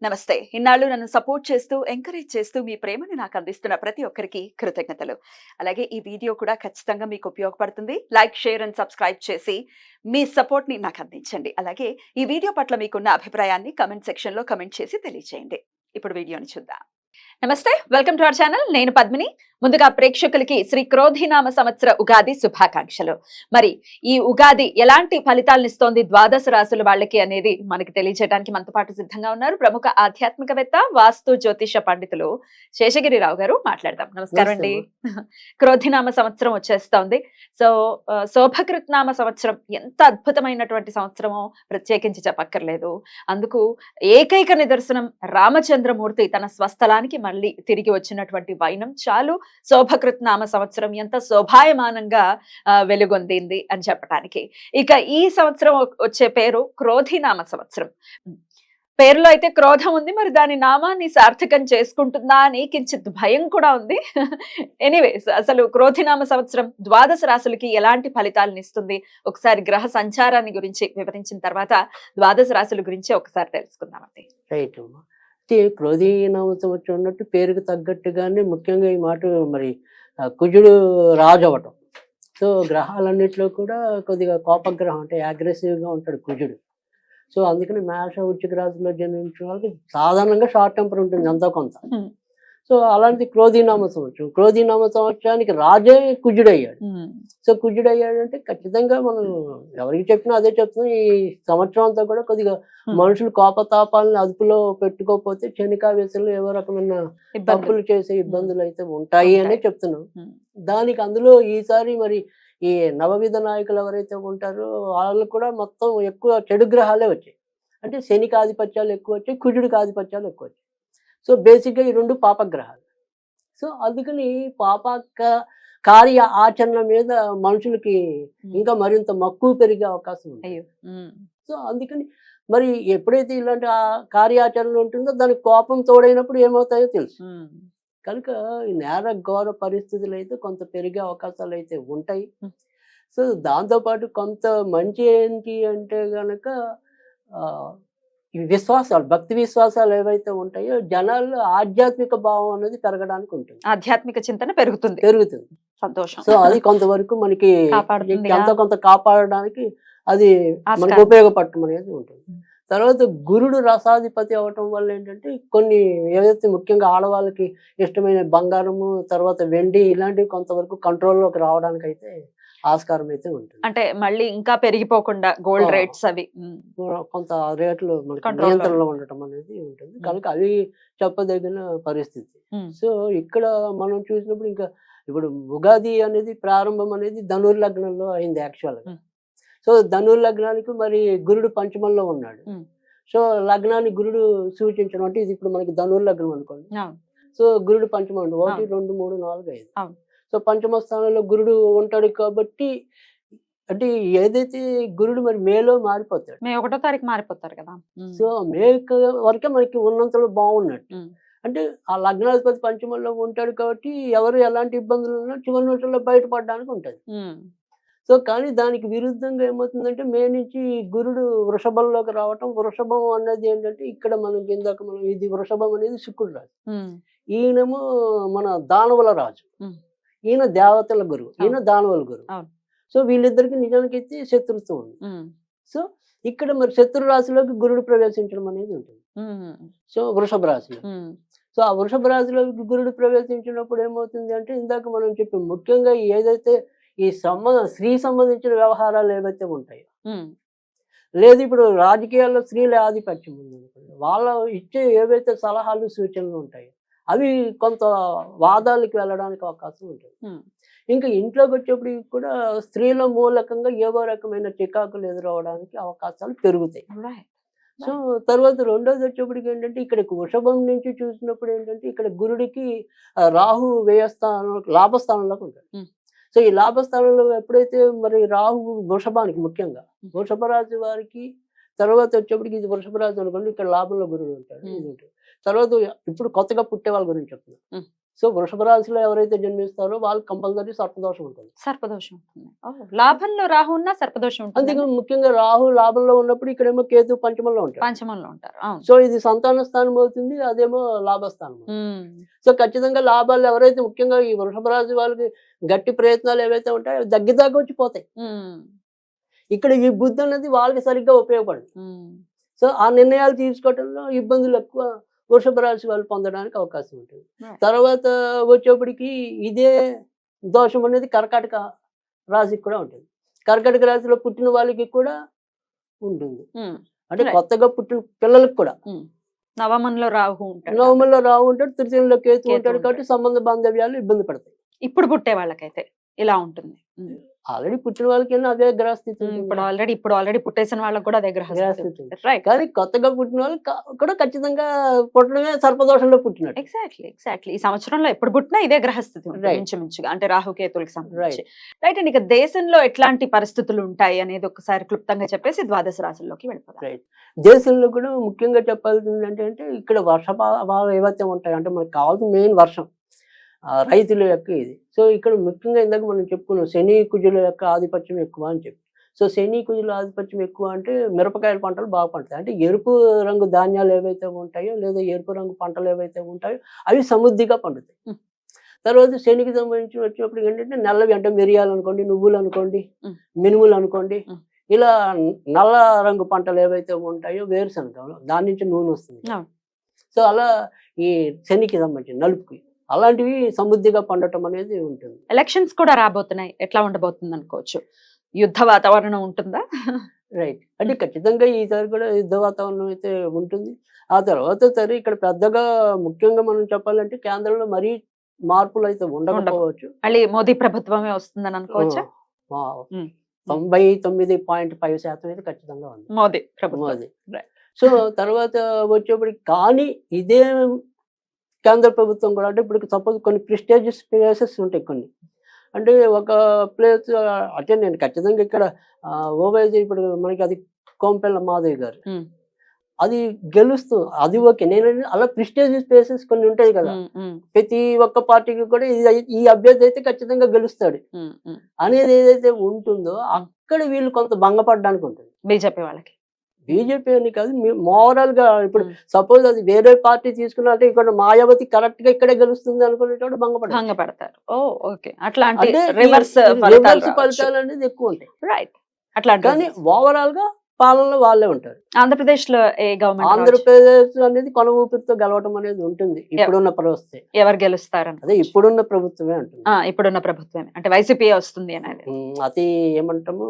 నమస్తే. ఇన్నాళ్ళు నన్ను సపోర్ట్ చేస్తూ, ఎంకరేజ్ చేస్తూ మీ ప్రేమని నాకు అందిస్తున్న ప్రతి ఒక్కరికి కృతజ్ఞతలు. అలాగే ఈ వీడియో కూడా ఖచ్చితంగా మీకు ఉపయోగపడుతుంది. లైక్, షేర్ అండ్ సబ్స్క్రైబ్ చేసి మీ సపోర్ట్‌ని నాకు అందించండి. అలాగే ఈ వీడియో పట్ల మీకున్న అభిప్రాయాన్ని కామెంట్ సెక్షన్‌లో కామెంట్ చేసి తెలియజేయండి. ఇప్పుడు వీడియోని చూద్దాం. నమస్తే, వెల్కమ్ టు అవర్ ఛానల్. నేను పద్మిని. ముందుగా ప్రేక్షకులకి శ్రీ క్రోధినామ సంవత్సర ఉగాది శుభాకాంక్షలు. మరి ఈ ఉగాది ఎలాంటి ఫలితాలను ఇస్తోంది ద్వాదశ రాశుల వాళ్ళకి అనేది మనకి తెలియజేయడానికి మనతో పాటు సిద్ధంగా ఉన్నారు ప్రముఖ ఆధ్యాత్మికవేత్త, వాస్తు జ్యోతిష పండితులు శేషగిరిరావు గారు. మాట్లాడదాం. నమస్కారం అండి. క్రోధినామ సంవత్సరం వచ్చేస్తోంది. సో శోభకృత్నామ సంవత్సరం ఎంత అద్భుతమైనటువంటి సంవత్సరమో ప్రత్యేకించి చెప్పక్కర్లేదు. అందుకు ఏకైక నిదర్శనం రామచంద్రమూర్తి తన స్వస్థలానికి మళ్ళీ తిరిగి వచ్చినటువంటి వైనం చాలు శోభకృత్నామ సంవత్సరం ఎంత శోభాయమానంగా వెలుగొందింది అని చెప్పడానికి. ఇక ఈ సంవత్సరం వచ్చే పేరు క్రోధినామ సంవత్సరం. పేరులో అయితే క్రోధం ఉంది, మరి దాని నామాన్ని సార్థకం చేసుకుంటుందా అని కించిత్ భయం కూడా ఉంది. ఎనీవేస్, అసలు క్రోధినామ సంవత్సరం ద్వాదశ రాశులకి ఎలాంటి ఫలితాలను ఇస్తుంది ఒకసారి గ్రహ సంచారాన్ని గురించి వివరించిన తర్వాత ద్వాదశ రాశుల గురించి ఒకసారి తెలుసుకుందామండి. రైట్ అమ్మా. క్రోధీనామ సంవత్సరం ఉన్నట్టు పేరుకు తగ్గట్టుగానే ముఖ్యంగా ఈ మాట మరి కుజుడు రాజు అవ్వటం. సో గ్రహాలన్నింటిలో కూడా కొద్దిగా కోపగ్రహం, అంటే అగ్రెసివ్గా ఉంటాడు కుజుడు. సో అందుకని మేష వృశ్చిక రాశిలో జన్మించిన వాళ్ళకి సాధారణంగా షార్ట్ టెంపర్ ఉంటుంది ఎంతో కొంత. సో అలాంటి క్రోధీనామ సంవత్సరం, క్రోధీనామ సంవత్సరానికి రాజే కుజుడయ్యాడు. సో కుజుడయ్యాడంటే ఖచ్చితంగా మనం ఎవరికి చెప్పినా అదే చెప్తున్నాం. ఈ సంవత్సరం అంతా కూడా కొద్దిగా మనుషులు కోపతాపాలను అదుపులో పెట్టుకోకపోతే క్షణికావేశంలో ఏవో రకమైన తప్పులు చేసే ఇబ్బందులు అయితే ఉంటాయి అనే చెప్తున్నాం. దానికి అందులో ఈసారి మరి ఈ నవవిధ నాయకులు ఎవరైతే ఉంటారో వాళ్ళు కూడా మొత్తం ఎక్కువ చెడు గ్రహాలే వచ్చాయి. అంటే శనికి ఆధిపత్యాలు ఎక్కువ వచ్చాయి, కుజుడికి ఆధిపత్యాలు ఎక్కువ వచ్చాయి. సో బేసిక్గా ఈ రెండు పాపగ్రహాలు. సో అందుకని కార్య ఆచరణ మీద మనుషులకి ఇంకా మరింత మక్కువ పెరిగే అవకాశం ఉంది. సో అందుకని మరి ఎప్పుడైతే ఇలాంటి కార్యాచరణ ఉంటుందో దానికి కోపం తోడైనప్పుడు ఏమవుతాయో తెలుసు. కనుక ఈ నేర ఘోర పరిస్థితులు అయితే కొంత పెరిగే అవకాశాలు అయితే ఉంటాయి. సో దాంతోపాటు కొంత మంచి ఏంటి అంటే గనక ఈ విశ్వాసాలు, భక్తి విశ్వాసాలు ఏవైతే ఉంటాయో జనాల్లో ఆధ్యాత్మిక భావం అనేది పెరగడానికి ఉంటుంది. ఆధ్యాత్మిక చింతన పెరుగుతుంది. సంతోషం. సో అది కొంతవరకు మనకి ఎంతో కొంత కాపాడడానికి అది మనకు ఉపయోగపడటం అనేది ఉంటుంది. తర్వాత గురుడు రసాధిపతి అవటం వల్ల ఏంటంటే కొన్ని ఏదైతే ముఖ్యంగా ఆడవాళ్ళకి ఇష్టమైన బంగారము, తర్వాత వెండి ఇలాంటివి కొంతవరకు కంట్రోల్లోకి రావడానికి అయితే ఆస్కారం అయితే ఉంటుంది. అంటే మళ్ళీ ఇంకా పెరిగిపోకుండా గోల్డ్ రేట్స్ అవి కొంత రేట్లు మనకి నియంత్రణలో ఉండటం అనేది ఉంటుంది. కనుక అవి చెప్పదగిన పరిస్థితి. సో ఇక్కడ మనం చూసినప్పుడు ఇంకా ఇప్పుడు ఉగాది అనేది ప్రారంభం అనేది ధనుర్ లగ్నంలో అయింది యాక్చువల్గా. సో ధనుర్ లగ్నానికి మరి గురుడు పంచమంలో ఉన్నాడు. సో లగ్నాన్ని గురుడు సూచించడం అంటే ఇది ఇప్పుడు మనకి ధనుర్ లగ్నం అనుకోండి. సో గురుడు పంచమం 1, 2, 3, 4, 5. సో పంచమ స్థానంలో గురుడు ఉంటాడు కాబట్టి అంటే ఏదైతే గురుడు మరి మేలో మారిపోతాడు. మే 1వ తారీఖు మారిపోతారు కదా. సో మే వరకే మనకి ఉన్నంతలో బాగున్నట్టు. అంటే ఆ లగ్నాధిపతి పంచమంలో ఉంటాడు కాబట్టి ఎవరు ఎలాంటి ఇబ్బందులు ఉన్నా చివరి నిమిషంలో బయటపడడానికి ఉంటుంది. సో కానీ దానికి విరుద్ధంగా ఏమవుతుందంటే మే నుంచి గురుడు వృషభంలోకి రావటం. వృషభం అనేది ఏంటంటే ఇక్కడ మనకి ఇందాక మనం ఇది వృషభం అనేది శుక్రుడు రాజు, ఈయనేమో మన దానవుల రాజు, ఈయన దేవతల గురువు, ఈయన దానవుల గురువు. సో వీళ్ళిద్దరికి నిజానికైతే శత్రుత్వం ఉంది. సో ఇక్కడ మరి శత్రు రాశిలోకి గురుడు ప్రవేశించడం అనేది ఉంటుంది. సో వృషభ రాశిలో. సో ఆ వృషభ రాశిలోకి గురుడు ప్రవేశించినప్పుడు ఏమవుతుంది అంటే ఇందాక మనం చెప్పాం ముఖ్యంగా ఏదైతే ఈ స్త్రీ సంబంధించిన వ్యవహారాలు ఏవైతే ఉంటాయో, లేదు ఇప్పుడు రాజకీయాల్లో స్త్రీల ఆధిపత్యం ఉంది, వాళ్ళ ఇచ్చే ఏవైతే సలహాలు సూచనలు ఉంటాయో అవి కొంత వాదాలకు వెళ్ళడానికి అవకాశం ఉంటుంది. ఇంకా ఇంట్లోకి వచ్చేప్పుడు కూడా స్త్రీల మూలకంగా ఏవో రకమైన చికాకులు ఎదురవడానికి అవకాశాలు పెరుగుతాయి. సో తర్వాత రెండోది వచ్చేప్పటికి ఏంటంటే ఇక్కడ వృషభం నుంచి చూసినప్పుడు ఏంటంటే ఇక్కడ గురుడికి రాహు వ్యయస్థానం లాభస్థానంలోకి ఉంటాడు. సో ఈ లాభస్థానంలో ఎప్పుడైతే మరి రాహు వృషభానికి ముఖ్యంగా వృషభ రాశి వారికి తర్వాత వచ్చేప్పటికి ఇది వృషభ రాశి అనుకోండి, ఇక్కడ లాభంలో గురుడు ఉంటాడు. ఇది ఉంటుంది. తర్వాత ఇప్పుడు కొత్తగా పుట్టే వాళ్ళ గురించి చెప్తున్నాను. సో వృషభ రాశిలో ఎవరైతే జన్మిస్తారో వాళ్ళు కంపల్సరీ సర్పదోషం ఉంటుంది. సర్పదోషం ఉంటుంది. లాభంలో రాహు ఉన్నా సర్పదోషం ఉంటుంది. అందుకే ముఖ్యంగా రాహు లాభంలో ఉన్నప్పుడు ఇక్కడేమో కేతు పంచమంలో ఉంటాడు. పంచమంలో ఉంటారు. అవును. సో ఇది సంతాన స్థానం అవుతుంది, అదేమో లాభస్థానం. సో ఖచ్చితంగా లాభాలు ఎవరైతే ముఖ్యంగా ఈ వృషభ రాశి వాళ్ళకి గట్టి ప్రయత్నాలు ఏవైతే ఉంటాయో అవి దగ్గర వచ్చి పోతాయి. ఇక్కడ ఈ బుద్ధి అనేది వాళ్ళకి సరిగ్గా ఉపయోగపడదు. సో ఆ నిర్ణయాలు తీసుకోవడంలో ఇబ్బందులు ఎక్కువ వృషభ రాశి వాళ్ళు పొందడానికి అవకాశం ఉంటుంది. తర్వాత వచ్చేప్పటికి ఇదే దోషం అనేది కర్కాటక రాశికి కూడా ఉంటుంది. కర్కాటక రాశిలో పుట్టిన వాళ్ళకి కూడా ఉంటుంది. అంటే కొత్తగా పుట్టిన పిల్లలకు కూడా నవమంలో రాహు ఉంటాడు. నవమంలో రాహు ఉంటాడు, తృతీయంలో కేతు ఉంటాడు. కాబట్టి సంబంధ బాంధవ్యాలు ఇబ్బంది పడతాయి. ఇప్పుడు పుట్టే వాళ్ళకైతే ఇలా ఉంటుంది. ఆల్రెడీ పుట్టిన వాళ్ళకి అదే గ్రహస్థితి. ఇప్పుడు ఆల్రెడీ పుట్టేసిన వాళ్ళకి కూడా అదే గ్రహస్థితి. కానీ కొత్తగా పుట్టిన వాళ్ళకి కూడా ఖచ్చితంగా పుట్టడమే సర్పదోషంలో పుట్టినట్టు. ఎగ్జాక్ట్లీ ఈ సంవత్సరంలో ఎప్పుడు పుట్టినా ఇదే గ్రహస్థితి ఇంచుమించుగా, అంటే రాహుకేతులకు సంబంధించి. రైట్ అండి. ఇక దేశంలో ఎట్లాంటి పరిస్థితులు ఉంటాయి అనేది ఒకసారి క్లుప్తంగా చెప్పేసి ద్వాదశ రాశుల్లోకి వెళ్ళిపోతాం. రైట్. దేశంలో కూడా ముఖ్యంగా చెప్పాల్సింది అంటే ఇక్కడ వర్షపాతాలు ఏవైతే ఉంటాయి అంటే మనకు కావాల్సిన మెయిన్ వర్షం, రైతుల యొక్క ఇది. సో ఇక్కడ ముఖ్యంగా ఇందాక మనం చెప్పుకున్నాం శని కుజుల యొక్క ఆధిపత్యం ఎక్కువ అని చెప్పి. సో శని కుజుల ఆధిపత్యం ఎక్కువ అంటే మిరపకాయల పంటలు బాగా పండుతాయి. అంటే ఎరుపు రంగు ధాన్యాలు ఏవైతే ఉంటాయో లేదా ఎరుపు రంగు పంటలు ఏవైతే ఉంటాయో అవి సమృద్ధిగా పండుతాయి. తర్వాత శనికి సంబంధించి వచ్చినప్పుడు ఏంటంటే నల్లవి అంటే మిరియాలు అనుకోండి, నువ్వులు అనుకోండి, మినుములు అనుకోండి, ఇలా నల్ల రంగు పంటలు ఏవైతే ఉంటాయో వేరుశనగ దాని నుంచి నూనె వస్తుంది. సో అలా ఈ శనికి సంబంధించి నలుపుకి అలాంటివి సమృద్ధిగా పండటం అనేది ఉంటుంది. ఎలక్షన్స్ కూడా రాబోతున్నాయి, ఎట్లా ఉండబోతుంది అనుకోవచ్చు? యుద్ధ వాతావరణం ఉంటుందా? రైట్. అంటే ఖచ్చితంగా ఈసారి కూడా యుద్ధ వాతావరణం అయితే ఉంటుంది. ఆ తర్వాత సరే ఇక్కడ పెద్దగా ముఖ్యంగా మనం చెప్పాలంటే కేంద్రంలో మరీ మార్పులు అయితే ఉండకపోవచ్చు. మళ్ళీ మోదీ ప్రభుత్వమే వస్తుందని అనుకోవచ్చా? 99.5% అయితే ఖచ్చితంగా ఉంది మోదీ ప్రభుత్వం. సో తర్వాత వచ్చేప్పటికి కానీ ఇదే కేంద్ర ప్రభుత్వం కూడా అంటే ఇప్పుడు సపోజ్ కొన్ని ప్రెస్టీజియస్ ప్లేసెస్ ఉంటాయి కొన్ని. అంటే ఒక ప్లేస్ అంటే నేను ఖచ్చితంగా ఇక్కడ ఓవైసీ ఇప్పుడు మనకి అది కోంపెల్ల మాధవ్ గారు అది గెలుస్తూ అది ఓకే. నేను అలా ప్రెస్టీజియస్ ప్లేసెస్ కొన్ని ఉంటాయి కదా, ప్రతి ఒక్క పార్టీకి కూడా ఈ అభ్యర్థి అయితే ఖచ్చితంగా గెలుస్తాడు అనేది ఏదైతే ఉంటుందో అక్కడ వీళ్ళు కొంత భంగపడడానికి ఉంటుంది బీజేపీ వాళ్ళకి. బీజేపీ అని కాదు, మోరల్ గా ఇప్పుడు సపోజ్ అది వేరే పార్టీ తీసుకున్నా అంటే ఇక్కడ మాయావతి కరెక్ట్ గా ఇక్కడే గెలుస్తుంది అనుకునేటప్పుడు భంగపడతారు. అట్లాంటి రివర్స్ ఫలితాలు అనేది ఎక్కువ ఉంటాయి. రైట్. అట్లా కానీ ఓవరాల్ గా పాలనలో వాళ్ళే ఉంటారు. ఆంధ్రప్రదేశ్ లో ఏ గవర్నమెంట్? ఆంధ్రప్రదేశ్ అనేది కొన ఊపిరితో గెలవటం అనేది ఉంటుంది ఇప్పుడున్న పరిస్థితి. ఎవరు గెలుస్తారని? అదే ఇప్పుడున్న ప్రభుత్వమే ఉంటుంది. ఇప్పుడున్న ప్రభుత్వమే అంటే వైసీపీ వస్తుంది అనేది. అది ఏమంటాము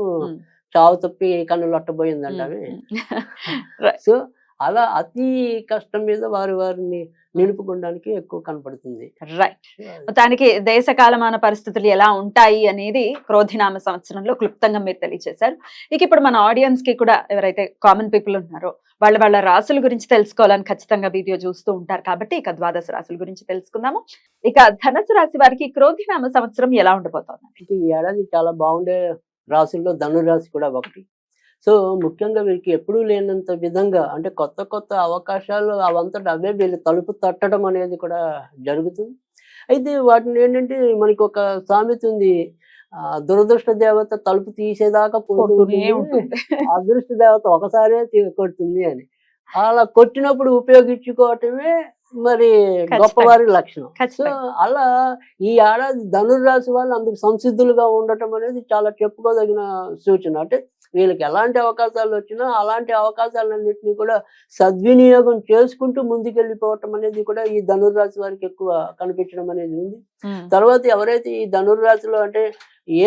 చావు తప్పి కన్నులు అట్టబోయిందంటే. సో అలా అతి కష్టం మీద వారిని నిలుపుకోవడానికి ఎక్కువ కనపడుతుంది. రైట్. మొత్తానికి దేశ కాలమాన పరిస్థితులు ఎలా ఉంటాయి అనేది క్రోధినామ సంవత్సరంలో క్లుప్తంగా మీరు తెలియజేశారు. ఇక ఇప్పుడు మన ఆడియన్స్ కి కూడా ఎవరైతే కామన్ పీపుల్ ఉన్నారో వాళ్ళ రాసుల గురించి తెలుసుకోవాలని ఖచ్చితంగా వీడియో చూస్తూ ఉంటారు కాబట్టి ఇక ద్వాదశ రాశుల గురించి తెలుసుకుందాము. ఇక ధనుసు రాశి వారికి క్రోధినామ సంవత్సరం ఎలా ఉండబోతోంది? ఈ ఏడాది చాలా బాగుండే రాశుల్లో ధనురాశి కూడా ఒకటి. సో ముఖ్యంగా వీరికి ఎప్పుడూ లేనంత విధంగా అంటే కొత్త కొత్త అవకాశాలు అవంతట అవే వీళ్ళు తలుపు తట్టడం అనేది కూడా జరుగుతుంది. అయితే వాటిని ఏంటంటే మనకి ఒక సామెత ఉంది, దురదృష్ట దేవత తలుపు తీసేదాకా కొడుతూనే ఉంటుంది, అదృష్ట దేవత ఒకసారే కొడుతుంది అని. అలా కొట్టినప్పుడు ఉపయోగించుకోవటమే మరి గొప్పవారి లక్షణం. సో అలా ఈ ఏడాది ధనుర్రాశి వాళ్ళు అందుకు సంసిద్ధులుగా ఉండటం అనేది చాలా చెప్పుకోదగిన సూచన. అంటే వీళ్ళకి ఎలాంటి అవకాశాలు వచ్చినా అలాంటి అవకాశాలన్నింటినీ కూడా సద్వినియోగం చేసుకుంటూ ముందుకెళ్ళిపోవటం అనేది కూడా ఈ ధనుర్రాశి వారికి ఎక్కువ కనిపించడం అనేది ఉంది. తర్వాత ఎవరైతే ఈ ధనుర్రాశిలో అంటే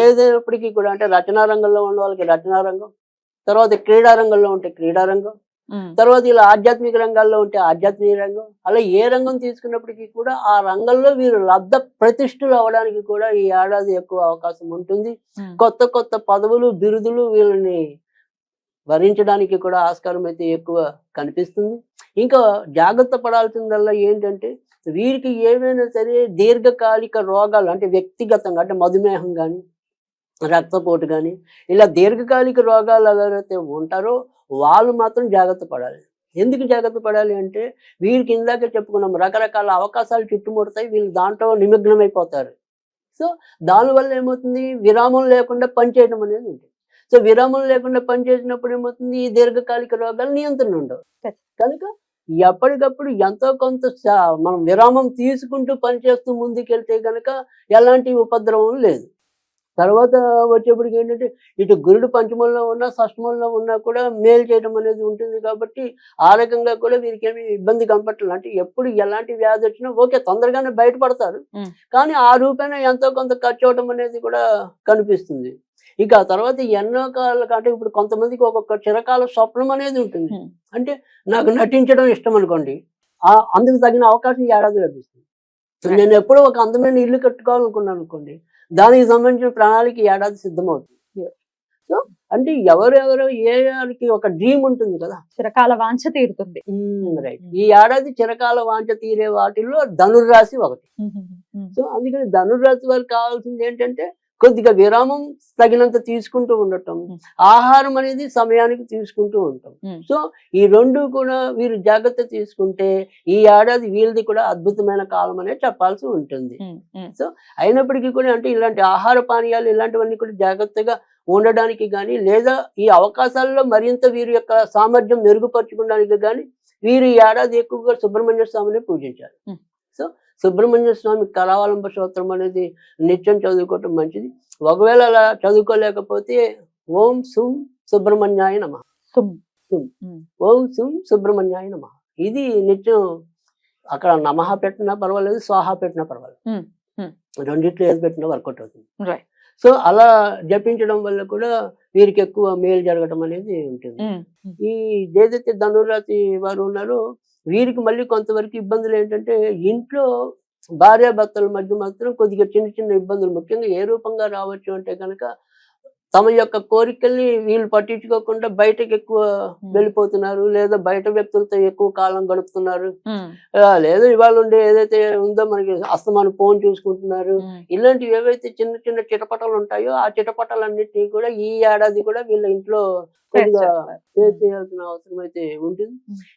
ఏదైనప్పటికీ కూడా అంటే రచనా రంగంలో ఉన్న వాళ్ళకి రచనా రంగం, తర్వాత క్రీడా రంగంలో ఉంటే క్రీడా రంగం, తర్వాత ఇలా ఆధ్యాత్మిక రంగాల్లో ఉంటే ఆధ్యాత్మిక రంగం, అలా ఏ రంగం తీసుకున్నప్పటికీ కూడా ఆ రంగంలో వీరు లబ్ధ ప్రతిష్ఠులు అవడానికి కూడా ఈ ఏడాది ఎక్కువ అవకాశం ఉంటుంది. కొత్త కొత్త పదవులు బిరుదులు వీళ్ళని వరించడానికి కూడా ఆస్కారం అయితే ఎక్కువ కనిపిస్తుంది. ఇంకా జాగ్రత్త పడాల్సిందల్లా ఏంటంటే వీరికి ఏమైనా సరే దీర్ఘకాలిక రోగాలు అంటే వ్యక్తిగతంగా అంటే మధుమేహం కానీ రక్తపోటు కానీ ఇలా దీర్ఘకాలిక రోగాలు ఎవరైతే ఉంటారో వాళ్ళు మాత్రం జాగ్రత్త పడాలి. ఎందుకు జాగ్రత్త పడాలి అంటే వీరికి ఇందాక చెప్పుకున్నాం రకరకాల అవకాశాలు చుట్టుముడతాయి, వీళ్ళు దాంట్లో నిమగ్నమైపోతారు. సో దానివల్ల ఏమవుతుంది, విరామం లేకుండా పనిచేయడం అనేది ఉంటుంది. సో విరామం లేకుండా పనిచేసినప్పుడు ఏమవుతుంది, ఈ దీర్ఘకాలిక రోగాలు నియంత్రణ ఉండవు. కనుక ఎప్పటికప్పుడు ఎంతో కొంత మనం విరామం తీసుకుంటూ పనిచేస్తూ ముందుకెళ్తే కనుక ఎలాంటి ఉపద్రవం లేదు. తర్వాత వచ్చేప్పటికి ఏంటంటే ఇటు గురుడు పంచమంలో ఉన్నా షష్టమంలో ఉన్నా కూడా మేలు చేయడం అనేది ఉంటుంది కాబట్టి ఆ రకంగా కూడా వీరికి ఏమి ఇబ్బంది కనపట్లేదు. అంటే ఎప్పుడు ఎలాంటి వ్యాధి వచ్చినా ఓకే తొందరగానే బయటపడతారు, కానీ ఆ రూపేణ ఎంతో కొంత ఖర్చు అవడం అనేది కూడా కనిపిస్తుంది. ఇక ఆ తర్వాత ఎన్నో కాలం అంటే ఇప్పుడు కొంతమందికి ఒక్కొక్క చిరకాల స్వప్నం అనేది ఉంటుంది. అంటే నాకు నటించడం ఇష్టం అనుకోండి, అందుకు తగిన అవకాశం ఈ ఏడాది లభిస్తుంది. నేను ఎప్పుడో ఒక అందమైన ఇల్లు కట్టుకోవాలనుకున్నాను అనుకోండి, దానికి సంబంధించిన ప్రణాళిక ఈ ఏడాది సిద్ధమవుతుంది. సో అంటే ఎవరెవరు ఏ వారికి ఒక డ్రీమ్ ఉంటుంది కదా, చిరకాల వాంఛ తీరుతుంది. రైట్. ఈ ఏడాది చిరకాల వాంఛ తీరే వాటిల్లో ధనుర్రాశి ఒకటి. సో అందుకని ధనుర్రాశి వారికి కావాల్సింది ఏంటంటే కొద్దిగా విరామం తగినంత తీసుకుంటూ ఉండటం, ఆహారం అనేది సమయానికి తీసుకుంటూ ఉంటాం. సో ఈ రెండు కూడా వీరు జాగ్రత్త తీసుకుంటే ఈ ఏడాది వీళ్ళది కూడా అద్భుతమైన కాలం అనేది చెప్పాల్సి ఉంటుంది. సో అయినప్పటికీ కూడా అంటే ఇలాంటి ఆహార పానీయాలు ఇలాంటివన్నీ కూడా జాగ్రత్తగా ఉండడానికి కానీ, లేదా ఈ అవకాశాల్లో మరింత వీరి యొక్క సామర్థ్యం మెరుగుపరచుకోవడానికి కానీ వీరు ఈ ఏడాది ఎక్కువగా సుబ్రహ్మణ్య స్వామిని పూజించారు. సో సుబ్రహ్మణ్య స్వామి కరావలంబ స్తోత్రం అనేది నిత్యం చదువుకోవటం మంచిది. ఒకవేళ అలా చదువుకోలేకపోతే ఓం సుం సుబ్రహ్మణ్యాయ నమః, ఓం సుం సుబ్రహ్మణ్యాయ నమః, ఇది నిత్యం అక్కడ నమః పెట్టినా పర్వాలేదు, స్వాహ పెట్టినా పర్వాలేదు, రెండిట్లో ఏది పెట్టినా వర్కౌట్ అవుతుంది. సో అలా జపించడం వల్ల కూడా వీరికి ఎక్కువ మేలు జరగడం అనేది ఉంటుంది. ఈ ఏదైతే ధనురాశి వారు ఉన్నారో వీరికి మళ్ళీ కొంతవరకు ఇబ్బందులు ఏంటంటే ఇంట్లో భార్యాభర్తల మధ్య మాత్రం కొద్దిగా చిన్న చిన్న ఇబ్బందులు ముఖ్యంగా ఏ రూపంగా రావచ్చు అంటే కనుక తమ యొక్క కోరికల్ని వీళ్ళు పట్టించుకోకుండా బయటకు ఎక్కువ వెళ్ళిపోతున్నారు, లేదా బయట వ్యక్తులతో ఎక్కువ కాలం గడుపుతున్నారు, లేదా ఇవాళ ఉండే ఏదైతే ఉందో మనకి అస్తమానం ఫోన్ చూసుకుంటున్నారు. ఇలాంటివి ఏవైతే చిన్న చిన్న చిటపటలు ఉంటాయో ఆ చిటపటలన్నిటినీ కూడా ఈ ఏడాది కూడా వీళ్ళ ఇంట్లో కొద్దిగా ఫేస్ చేయాల్సిన అవసరం అయితే ఉంటుంది.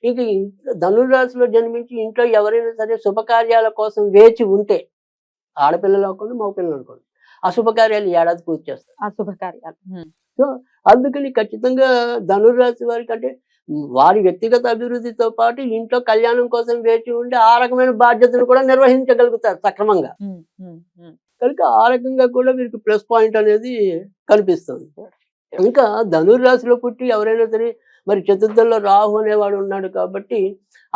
ఇంక ధనుర్రాశిలో జన్మించి ఇంట్లో ఎవరైనా సరే శుభకార్యాల కోసం వేచి ఉంటే, ఆడపిల్లలు అనుకోండి మగపిల్లలు అనుకోండి, అశుభకార్యాలు ఏడాది పూర్తి చేస్తారు. అశుభకార్యాలు. సో అందుకని ఖచ్చితంగా ధనుర్రాశి వారికి అంటే వారి వ్యక్తిగత అభివృద్ధితో పాటు ఇంట్లో కళ్యాణం కోసం వేచి ఉండి ఆ రకమైన బాధ్యతను కూడా నిర్వహించగలుగుతారు సక్రమంగా. కనుక ఆ రకంగా కూడా వీరికి ప్లస్ పాయింట్ అనేది కనిపిస్తుంది. ఇంకా ధనుర్రాశిలో పుట్టి ఎవరైనా సరే మరి చతుర్థంలో రాహు అనేవాడు ఉన్నాడు కాబట్టి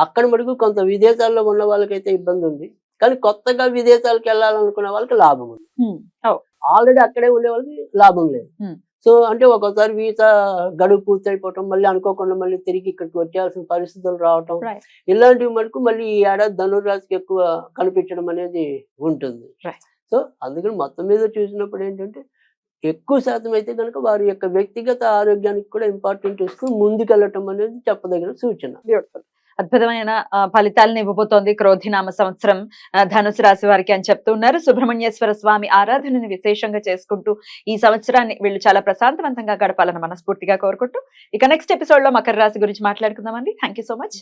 అక్కడ మటుకు కొంత విదేశాల్లో ఉన్న వాళ్ళకైతే ఇబ్బంది ఉంది, కానీ కొత్తగా విదేశాలకు వెళ్ళాలనుకునే వాళ్ళకి లాభం ఉంది. ఆల్రెడీ అక్కడే ఉండే వాళ్ళకి లాభం లేదు. సో అంటే ఒక్కోసారి వీసా గడువు పూర్తి అయిపోవటం, మళ్ళీ అనుకోకుండా మళ్ళీ తిరిగి ఇక్కడికి వచ్చేయాల్సిన పరిస్థితులు రావటం, ఇలాంటివి మటుకు మళ్ళీ ఈ ఏడాది ధనుర్రాశికి ఎక్కువ కనిపించడం అనేది ఉంటుంది. సో అందుకని మొత్తం మీద చూసినప్పుడు ఏంటంటే ఎక్కువ శాతం అయితే కనుక వారి యొక్క వ్యక్తిగత ఆరోగ్యానికి కూడా ఇంపార్టెంట్ ఇస్తూ ముందుకెళ్ళటం అనేది చెప్పదగిన సూచన. అద్భుతమైన ఫలితాలను ఇవ్వబోతోంది క్రోధినామ సంవత్సరం ధనుసు రాశి వారికి అని చెప్తున్నారు. సుబ్రహ్మణ్యేశ్వర స్వామి ఆరాధనని విశేషంగా చేసుకుంటూ ఈ సంవత్సరాన్ని వీళ్ళు చాలా ప్రశాంతవంతంగా గడపాలని మనస్ఫూర్తిగా కోరుకుంటూ ఇక నెక్స్ట్ ఎపిసోడ్ లో మకర రాశి గురించి మాట్లాడుకుందామండి. Thank you so much.